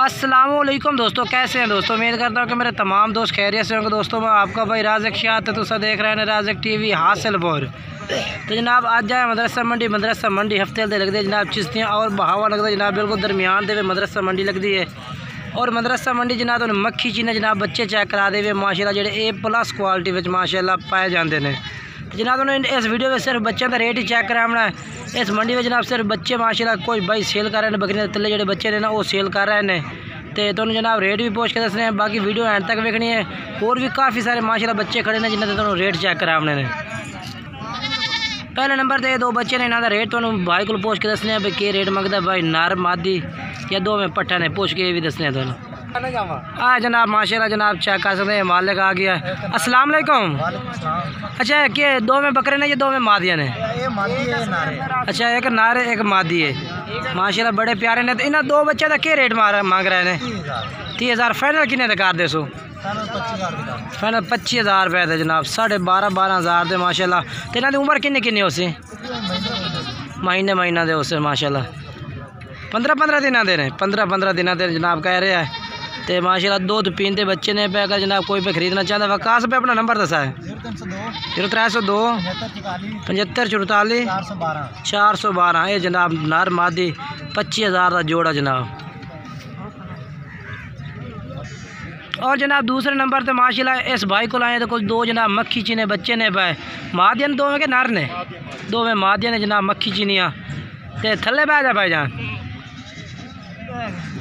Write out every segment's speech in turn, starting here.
अस्सलामुअलैकुम दोस्तों, कैसे हैं दोस्तों। उम्मीद करता हूँ कि मेरे तमाम दोस्त खैरियत से होंगे। दोस्तों मैं आपका भाई राज़िक शाह तो देख रहे हैं राज़िक टीवी हासिलपुर। तो जनाब आज जाए मदरसा मंडी हफ्ते लगती है जनाब चिश्तियाँ और बहावा लगता है जनाब बिल्कुल दरमियान दे मदरसा मंडी लगती है। और मदरसा मंडी जनाब तो मक्खी चीने जनाब बच्चे चेक करा दे माशाल्लाह जेडे A+ क्वालिटी में माशाल्लाह पाए जाते हैं। जनाब उन्होंने इस वीडियो में सिर्फ बच्चों का रेट ही चेक कराना है। इस मंडी में जनाब सिर्फ बच्चे माशाल्लाह कोई भाई सेल कर रहे हैं, बकरियां तले जो बच्चे ने ना वो सेल कर रहे हैं। तो जनाब रेट भी पूछ के दस रहे हैं। बाकी वीडियो एंड तक देखनी है। और भी काफ़ी सारे माशाल्लाह बच्चे खड़े हैं जिन्हें तो रेट चेक कराने ने। पहले नंबर पर दो बच्चे ने इन्हों रेट तो भाई को पूछ के दसने भाई के रेट मंगता भाई नर मादी या दो में पट्ठा ने पूछ के भी दसने दोनों। हाँ जनाब माशाल्लाह जनाब चेक कर सकते हैं। मालिक आ गया। अस्सलाम वालेकुम। अच्छा के दो में बकरे ने या दो में मादिया ने? अच्छा एक नार एक मादी है माशाल्लाह बड़े प्यारे ने। तो इन्हें दो बच्चे का क्या रेट मांग रहे हैं? 30,000 फाइनल किन्ने का कर दे सो? फाइनल 25,000 रुपये थे जनाब। 12,500 दे माशाल्लाह। तो इन्हों की उम्र किन्नी किन्नी उसे? महीना दे उसे माशाल्लाह 15 दिन दे ने। 15 दिन दे जनाब कह रहे हैं। तो माशाल्लाह दूध पीते बच्चे ने पे। अगर जनाब कोई पे खरीदना चाहता है वकास पे अपना नंबर दसा है 0302 75 44 412। ये जनाब नर मादी 25,000 का जोड़ा जनाब। और जनाब दूसरे नंबर तो माशाल्लाह इस भाई को लाए तो कुछ दो जनाब मक्खी चीने बच्चे ने पाए। मादियन दो में के नर ने? दो में मादिया ने जनाब मक्खी चीनियाँ। तो थले बह जा भाई जान।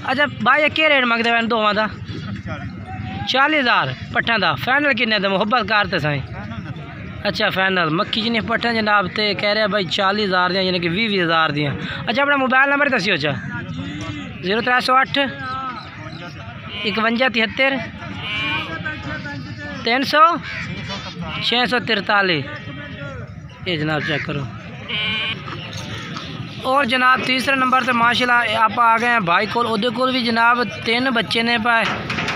अच्छा भाई क्या रेट मंगते हैं दोवां का? 40,000 पट्ठा का। फाइनल किन्ने दे मुहब्बत करते साई? अच्छा फाइनल मक्खी चीनी पट्ठा जनाब। तो कह रहे भाई 40,000 यानी कि 20,000 दियाँ। अच्छा अपना मोबाइल नंबर दसियो। अच्छा 0308 51 73 300 643। ये जनाब चेक करो। और जनाब तीसरे नंबर पर माशाल्लाह आप आ गए हैं भाई को भी जनाब 3 बच्चे ने पाए।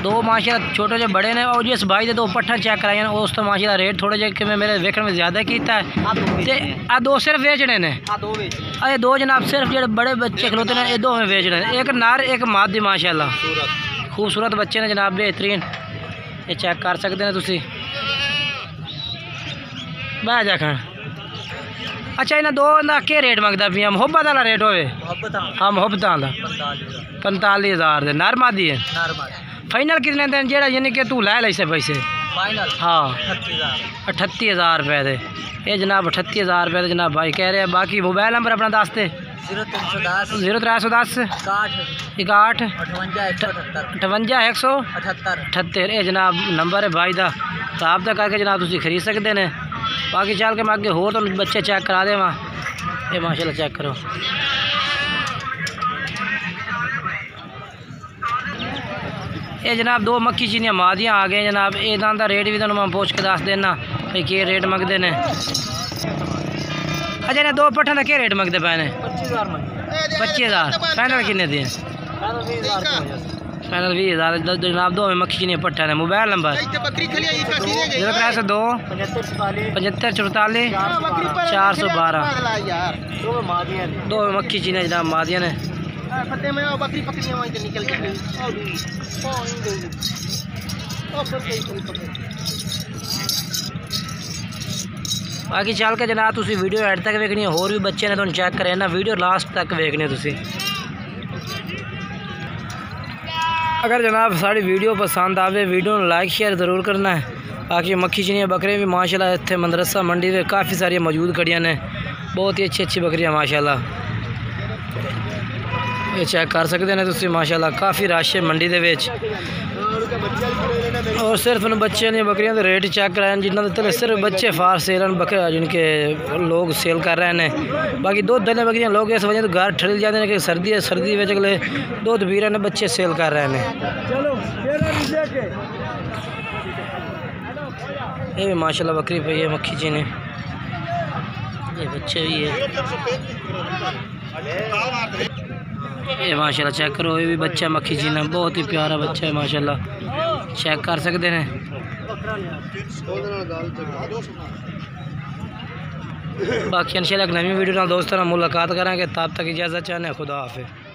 दो माशाल्लाह छोटे जो बड़े ने। और जिस भाई ने दो पट्ठा चेक कराए हैं उस तो माशाल्लाह रेट थोड़े जे मैं मेरे देखने में ज़्यादा किया है। आ दो सिर्फ बेचने ने? अरे दो जनाब सिर्फ जो बड़े बच्चे खलोते हैं ये दो में बेचने। एक नार एक मादी माशाल्लाह खूबसूरत बच्चे ने जनाब बेहतरीन। ये चेक कर सकते हैं तुसी। बह जा खान। अच्छा इन्हें दो का क्या रेट मंगता पिया? मुहब्बत वाला रेट होवे? हाँ मुहब्बत वाला 45,000 दे नर मादी है। फाइनल कितने दिन जेड़ा यानी कि तू लै से पैसे? हाँ 38,000 रुपये दे। ये जनाब 38,000 रुपये जनाब भाई कह रहे हैं। बाकी मोबाइल नंबर अपना दस दे। 0310 61 58 178। ये जनाब नंबर है भाई का। रब्ता करके जनाब तुम खरीद सकते हैं। बाकी चल के मैं अगे होर तो बच्चे चेक करा दे वहाँ। ये माशाल्लाह चेक करो। ये जनाब दो मक्खी चीनियाँ मादियाँ आ गए जनाब। इन्हों का रेट भी मैं पूछ के दस देना भाई के रेट मंगते हैं। अच्छा इन्हें दो पट्ठों का क्या रेट मंगते पे ने? 25,000। फाइनल किन्ने दिए? फाइनल 20,000 जनाब। दो में मक्खी चीनी पट्ठा ने। Mobile number 0302 75 44 412। दो में मक्खी चीनी जनाब मादिया ने। बाकी चल के जनाब तुसी वीडियो एंड तक देखनी है। होर भी बच्चे ने तो चेक करें ना वीडियो लास्ट तक देखनी तुसी। अगर जनाब साड़ी वीडियो पसंद आवे वीडियो लाइक शेयर ज़रूर करना है। बाकी मक्खी चीनियाँ बकरे भी माशाल्लाह इतने मदरसा मंडी में काफ़ी सारी मौजूद खड़ियाँ ने। बहुत ही अच्छी बकरियाँ माशाल्लाह। ये चेक कर सकते हैं तुसी माशाल्लाह काफ़ी रश है मंडी दे विच। और सिर्फ उन बच्चे ने बकरियां के रेट चेक कराए जिन्होंने तले सिर्फ बच्चे फार सेल बकरे जिनके लोग सेल कर रहे हैं। बाकी दूध दले बकरियां लोग इस वजह तो घर ठल जाते हैं कि सर्दी है। सर्दी में अगले दूध पी रहे हैं बच्चे सेल कर रहे हैं। ये भी माशाल्लाह बकरी पई है मक्खी चीनी। ये बच्चे भी है। ये माशाल्लाह चेक करो। ये भी बच्चा मक्खी चीना बहुत ही प्यारा बच्चा है माशाल्लाह चेक कर सकते हैं। बाकी इंशाल्लाह एक नवी वीडियो नाल दोस्तों मुलाकात करेंगे। तब तक इजाज़त चाहते। खुदा हाफिज़।